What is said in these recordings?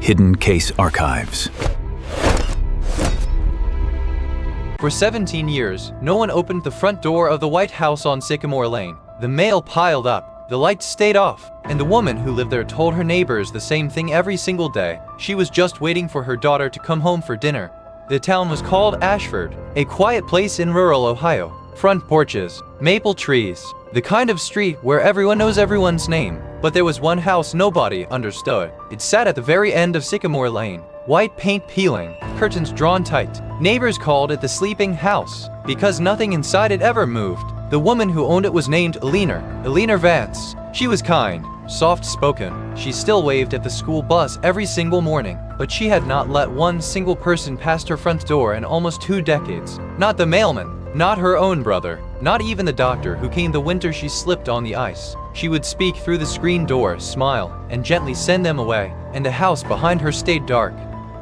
Hidden Case Archives. For 17 years, no one opened the front door of the White House on Sycamore Lane. The mail piled up, the lights stayed off, and the woman who lived there told her neighbors the same thing every single day. She was just waiting for her daughter to come home for dinner. The town was called Ashford, a quiet place in rural Ohio. Front porches, maple trees, the kind of street where everyone knows everyone's name. But there was one house nobody understood. It sat at the very end of Sycamore Lane. White paint peeling, curtains drawn tight. Neighbors called it the sleeping house because nothing inside it ever moved. The woman who owned it was named Eleanor Vance. She was kind, soft-spoken. She still waved at the school bus every single morning, but she had not let one single person past her front door in almost 2 decades. Not the mailman, not her own brother, not even the doctor who came the winter she slipped on the ice. She would speak through the screen door, smile, and gently send them away, and the house behind her stayed dark.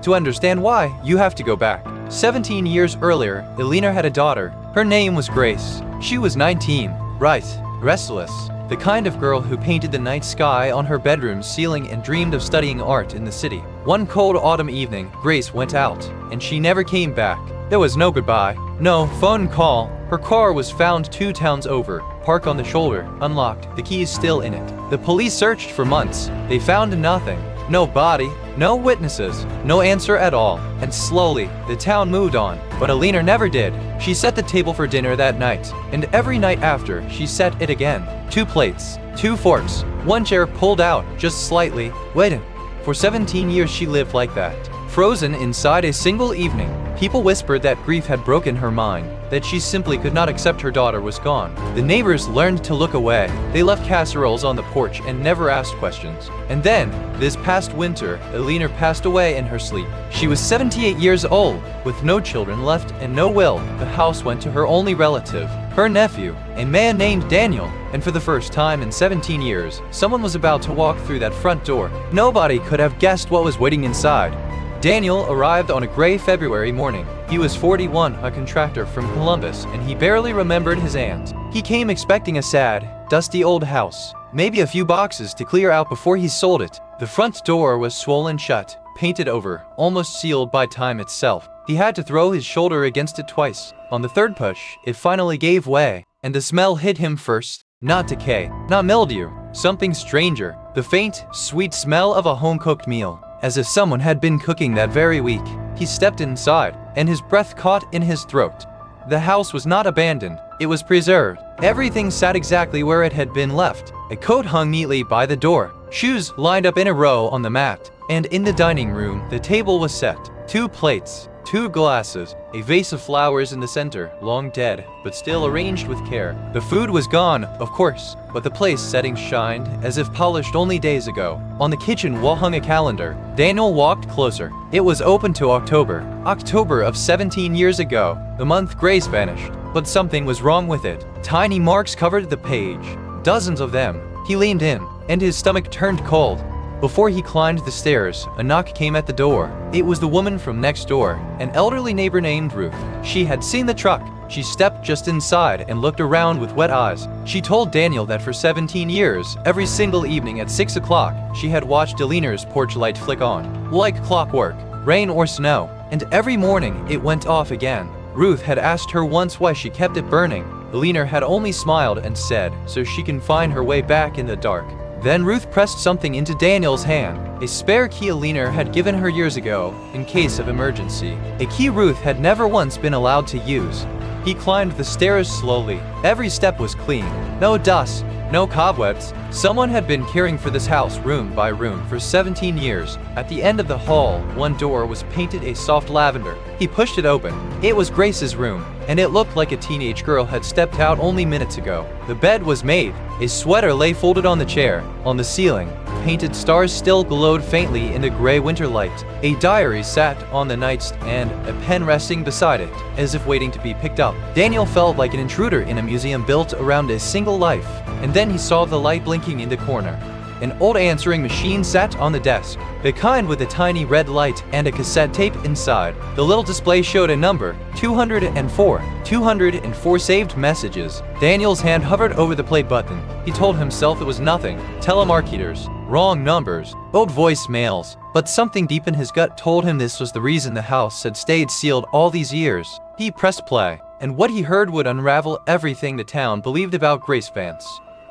To understand why, you have to go back. 17 years earlier, Eleanor had a daughter. Her name was Grace. She was 19, bright, restless, the kind of girl who painted the night sky on her bedroom ceiling and dreamed of studying art in the city. One cold autumn evening, Grace went out, and she never came back. There was no goodbye, no phone call. Her car was found 2 towns over, parked on the shoulder, unlocked, the keys still in it. The police searched for months. They found nothing. No body, no witnesses, no answer at all. And slowly, the town moved on. But Eleanor never did. She set the table for dinner that night, and every night after, she set it again. 2 plates, 2 forks, 1 chair pulled out, just slightly, waiting. For 17 years she lived like that, frozen inside a single evening. People whispered that grief had broken her mind, that she simply could not accept her daughter was gone. The neighbors learned to look away. They left casseroles on the porch and never asked questions. And then, this past winter, Eleanor passed away in her sleep. She was 78 years old, with no children left and no will. The house went to her only relative, her nephew, a man named Daniel. And for the first time in 17 years, someone was about to walk through that front door. Nobody could have guessed what was waiting inside. Daniel arrived on a gray February morning. He was 41, a contractor from Columbus, and he barely remembered his aunt. He came expecting a sad, dusty old house, maybe a few boxes to clear out before he sold it. The front door was swollen shut, painted over, almost sealed by time itself. He had to throw his shoulder against it twice. On the third push, it finally gave way, and the smell hit him first. Not decay, not mildew, something stranger. The faint, sweet smell of a home-cooked meal, as if someone had been cooking that very week. He stepped inside, and his breath caught in his throat. The house was not abandoned, it was preserved. Everything sat exactly where it had been left. A coat hung neatly by the door, shoes lined up in a row on the mat, and in the dining room, the table was set. 2 plates, 2 glasses, a vase of flowers in the center, long dead, but still arranged with care. The food was gone, of course, but the place setting shined as if polished only days ago. On the kitchen wall hung a calendar. Daniel walked closer. It was open to October of 17 years ago. The month Grace vanished, but something was wrong with it. Tiny marks covered the page, dozens of them. He leaned in, and his stomach turned cold. Before he climbed the stairs, a knock came at the door. It was the woman from next door, an elderly neighbor named Ruth. She had seen the truck. She stepped just inside and looked around with wet eyes. She told Daniel that for 17 years, every single evening at 6 o'clock, she had watched Eleanor's porch light flick on, like clockwork, rain or snow, and every morning it went off again. Ruth had asked her once why she kept it burning. Eleanor had only smiled and said, so she can find her way back in the dark. Then Ruth pressed something into Daniel's hand, a spare key Eleanor had given her years ago, in case of emergency. A key Ruth had never once been allowed to use. He climbed the stairs slowly. Every step was clean. No dust, no cobwebs. Someone had been caring for this house room by room for 17 years. At the end of the hall, one door was painted a soft lavender. He pushed it open. It was Grace's room, and it looked like a teenage girl had stepped out only minutes ago. The bed was made. A sweater lay folded on the chair. On the ceiling, painted stars still glowed faintly in the gray winter light. A diary sat on the nightstand, a pen resting beside it, as if waiting to be picked up. Daniel felt like an intruder in a museum built around a single life, and then he saw the light blinking in the corner. An old answering machine sat on the desk, the kind with a tiny red light and a cassette tape inside. The little display showed a number, 204. 204 saved messages. Daniel's hand hovered over the play button. He told himself it was nothing. Telemarketers. wrong numbers, old voicemails, but something deep in his gut told him this was the reason the house had stayed sealed all these years. He pressed play, and what he heard would unravel everything the town believed about Grace Vance.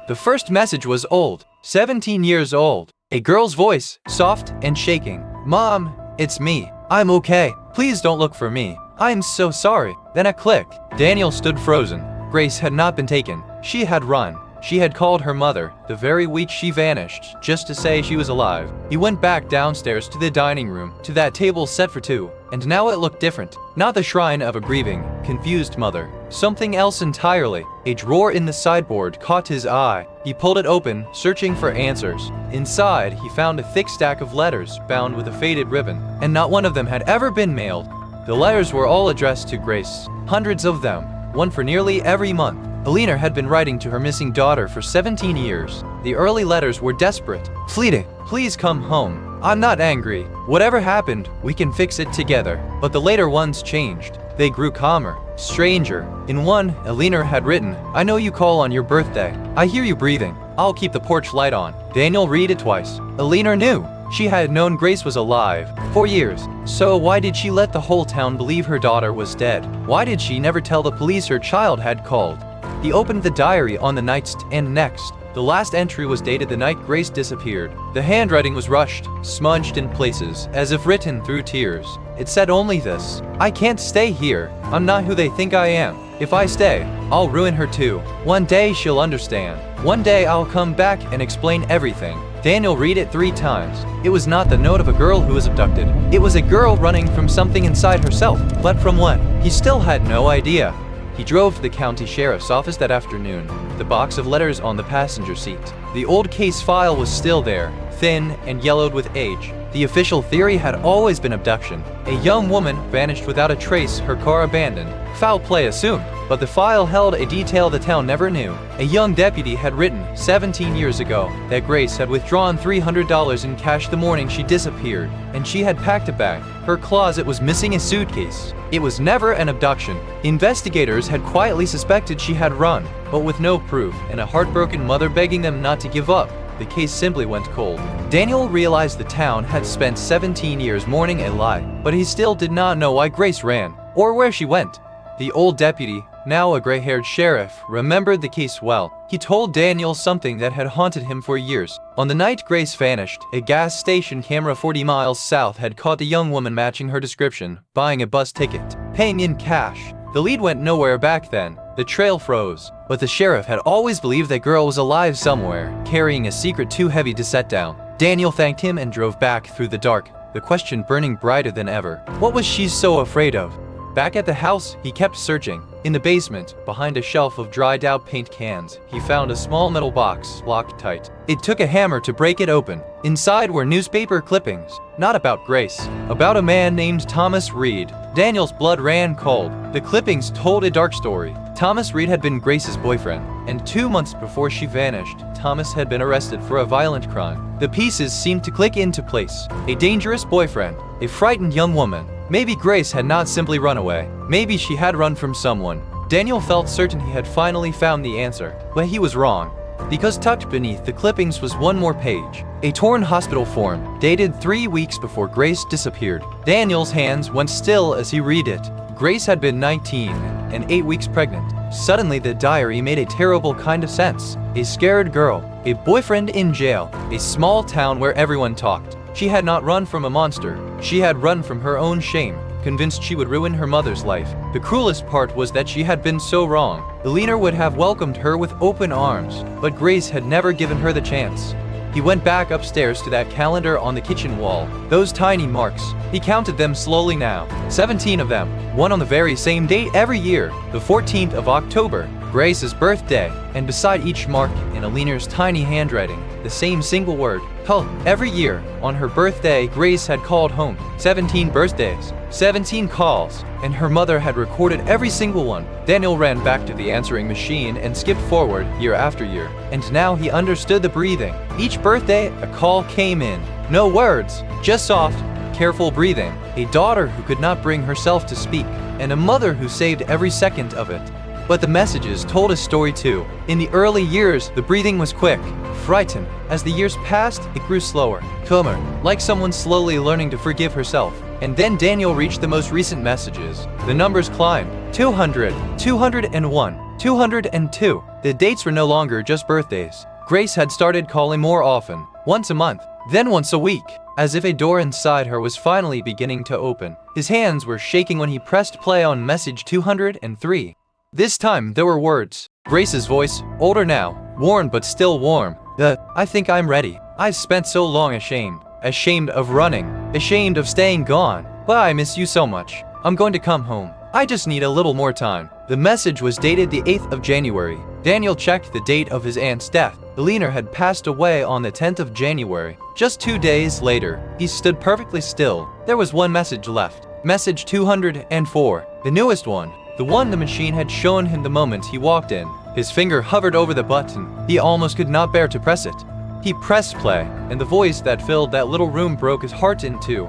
The first message was old, 17 years old. A girl's voice, soft and shaking. "Mom, it's me. I'm okay. Please don't look for me. I'm so sorry." Then a click. Daniel stood frozen. Grace had not been taken. She had run. She had called her mother the very week she vanished, just to say she was alive. He went back downstairs to the dining room, to that table set for two, and now it looked different. Not the shrine of a grieving, confused mother. Something else entirely. A drawer in the sideboard caught his eye. He pulled it open, searching for answers. Inside, he found a thick stack of letters bound with a faded ribbon, and not one of them had ever been mailed. The letters were all addressed to Grace, hundreds of them, one for nearly every month. Eleanor had been writing to her missing daughter for 17 years. The early letters were desperate, pleading, "Please come home. I'm not angry. Whatever happened, we can fix it together." But the later ones changed. They grew calmer, stranger. In one, Eleanor had written, "I know you call on your birthday. I hear you breathing. I'll keep the porch light on." Daniel read it twice. Eleanor knew. She had known Grace was alive for years. So why did she let the whole town believe her daughter was dead? Why did she never tell the police her child had called? He opened the diary on the next and next. The last entry was dated the night Grace disappeared. The handwriting was rushed, smudged in places, as if written through tears. It said only this: "I can't stay here. I'm not who they think I am. If I stay, I'll ruin her too. One day she'll understand. One day I'll come back and explain everything." Daniel read it 3 times. It was not the note of a girl who was abducted. It was a girl running from something inside herself. But from what? He still had no idea. He drove to the county sheriff's office that afternoon, the box of letters on the passenger seat. The old case file was still there, thin and yellowed with age. The official theory had always been abduction. A young woman vanished without a trace, her car abandoned. Foul play assumed, but the file held a detail the town never knew. A young deputy had written 17 years ago that Grace had withdrawn $300 in cash the morning she disappeared, and she had packed a bag. Her closet was missing a suitcase. It was never an abduction. Investigators had quietly suspected she had run, but with no proof, and a heartbroken mother begging them not to give up, the case simply went cold. Daniel realized the town had spent 17 years mourning a lie, but he still did not know why Grace ran, or where she went. The old deputy, now a gray-haired sheriff, remembered the case well. He told Daniel something that had haunted him for years. On the night Grace vanished, a gas station camera 40 miles south had caught a young woman matching her description, buying a bus ticket, paying in cash. The lead went nowhere back then. The trail froze. But the sheriff had always believed that girl was alive somewhere, carrying a secret too heavy to set down. Daniel thanked him and drove back through the dark, the question burning brighter than ever. What was she so afraid of? Back at the house, he kept searching. In the basement, behind a shelf of dried-out paint cans, he found a small metal box, locked tight. It took a hammer to break it open. Inside were newspaper clippings, not about Grace, about a man named Thomas Reed. Daniel's blood ran cold. The clippings told a dark story. Thomas Reed had been Grace's boyfriend, and 2 months before she vanished, Thomas had been arrested for a violent crime. The pieces seemed to click into place. A dangerous boyfriend, a frightened young woman. Maybe Grace had not simply run away. Maybe she had run from someone. Daniel felt certain he had finally found the answer, but he was wrong. Because tucked beneath the clippings was one more page, a torn hospital form, dated 3 weeks before Grace disappeared. Daniel's hands went still as he read it. Grace had been 19 and 8 weeks pregnant. Suddenly the diary made a terrible kind of sense. A scared girl, a boyfriend in jail, a small town where everyone talked. She had not run from a monster. She had run from her own shame, convinced she would ruin her mother's life. The cruelest part was that she had been so wrong. Eleanor would have welcomed her with open arms, but Grace had never given her the chance. He went back upstairs to that calendar on the kitchen wall. Those tiny marks. He counted them slowly now. 17 of them. One on the very same date every year, the 14th of October, Grace's birthday. And beside each mark, in Eleanor's tiny handwriting, the same single word, "Call." Every year, on her birthday, Grace had called home. 17 birthdays, 17 calls, and her mother had recorded every single one. Daniel ran back to the answering machine and skipped forward year after year. And now he understood the breathing. Each birthday, a call came in. No words, just soft, careful breathing. A daughter who could not bring herself to speak, and a mother who saved every second of it. but the messages told a story too. In the early years, the breathing was quick, frightened. As the years passed, it grew slower, calmer, like someone slowly learning to forgive herself. And then Daniel reached the most recent messages. The numbers climbed. 200, 201, 202. The dates were no longer just birthdays. Grace had started calling more often, once a month, then once a week, as if a door inside her was finally beginning to open. His hands were shaking when he pressed play on message 203. This time, there were words. Grace's voice, older now, worn but still warm. I think I'm ready. I've spent so long ashamed of running, ashamed of staying gone, but I miss you so much. I'm going to come home. I just need a little more time. The message was dated the 8th of January. Daniel checked the date of his aunt's death. Eleanor had passed away on the 10th of January. Just 2 days later, he stood perfectly still. There was one message left. Message 204, the newest one. The one the machine had shown him the moment he walked in. His finger hovered over the button. He almost could not bear to press it. He pressed play, and the voice that filled that little room broke his heart in two.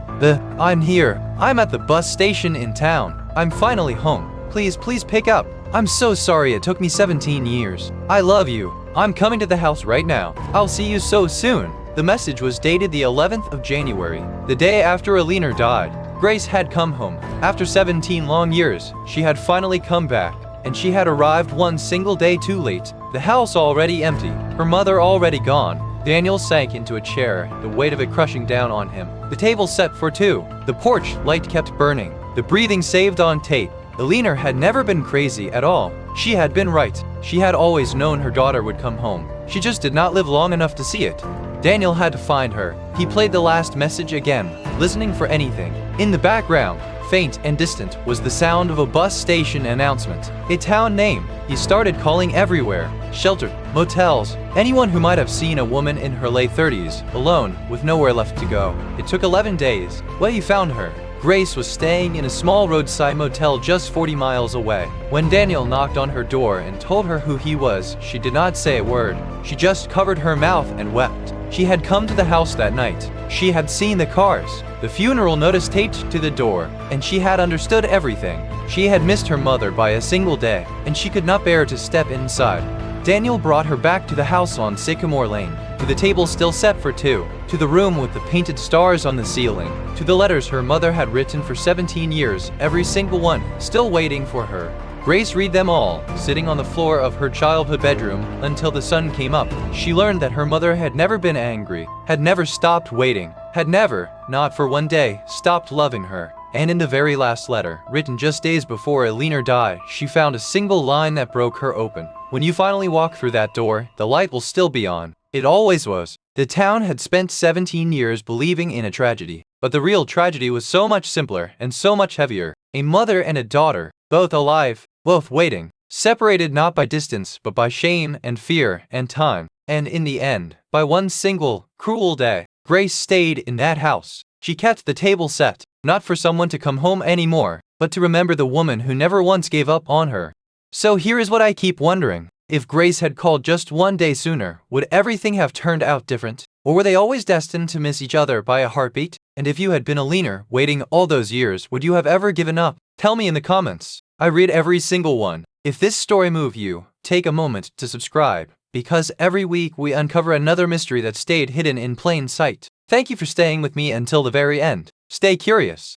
I'm here. I'm at the bus station in town. I'm finally home. Please pick up. I'm so sorry it took me 17 years. I love you. I'm coming to the house right now. I'll see you so soon. The message was dated the 11th of January, the day after Eleanor died. Grace had come home. After 17 long years, she had finally come back, and she had arrived one single day too late. The house already empty, her mother already gone. Daniel sank into a chair, the weight of it crushing down on him. The table set for two. The porch light kept burning. The breathing saved on tape. Eleanor had never been crazy at all. She had been right. She had always known her daughter would come home. She just did not live long enough to see it. Daniel had to find her. He played the last message again, listening for anything. In the background, faint and distant, was the sound of a bus station announcement. A town name. He started calling everywhere. Shelter, motels, anyone who might have seen a woman in her late 30s, alone, with nowhere left to go. It took 11 days. Well, he found her. Grace was staying in a small roadside motel just 40 miles away. When Daniel knocked on her door and told her who he was, she did not say a word. She just covered her mouth and wept. She had come to the house that night. She had seen the cars, the funeral notice taped to the door, and she had understood everything. She had missed her mother by a single day, and she could not bear to step inside. Daniel brought her back to the house on Sycamore Lane, to the table still set for two, to the room with the painted stars on the ceiling, to the letters her mother had written for 17 years, every single one, still waiting for her. Grace read them all, sitting on the floor of her childhood bedroom until the sun came up. She learned that her mother had never been angry, had never stopped waiting, had never, not for one day, stopped loving her. And in the very last letter, written just days before Eleanor died, she found a single line that broke her open. When you finally walk through that door, the light will still be on. It always was. The town had spent 17 years believing in a tragedy, but the real tragedy was so much simpler and so much heavier. A mother and a daughter, both alive, both waiting, separated not by distance but by shame and fear and time. And in the end, by one single, cruel day, Grace stayed in that house. She kept the table set, not for someone to come home anymore, but to remember the woman who never once gave up on her. So here is what I keep wondering. If Grace had called just one day sooner, would everything have turned out different? Or were they always destined to miss each other by a heartbeat? And if you had been Eleanor, waiting all those years, would you have ever given up? Tell me in the comments. I read every single one. If this story moved you, take a moment to subscribe, because every week we uncover another mystery that stayed hidden in plain sight. Thank you for staying with me until the very end. Stay curious.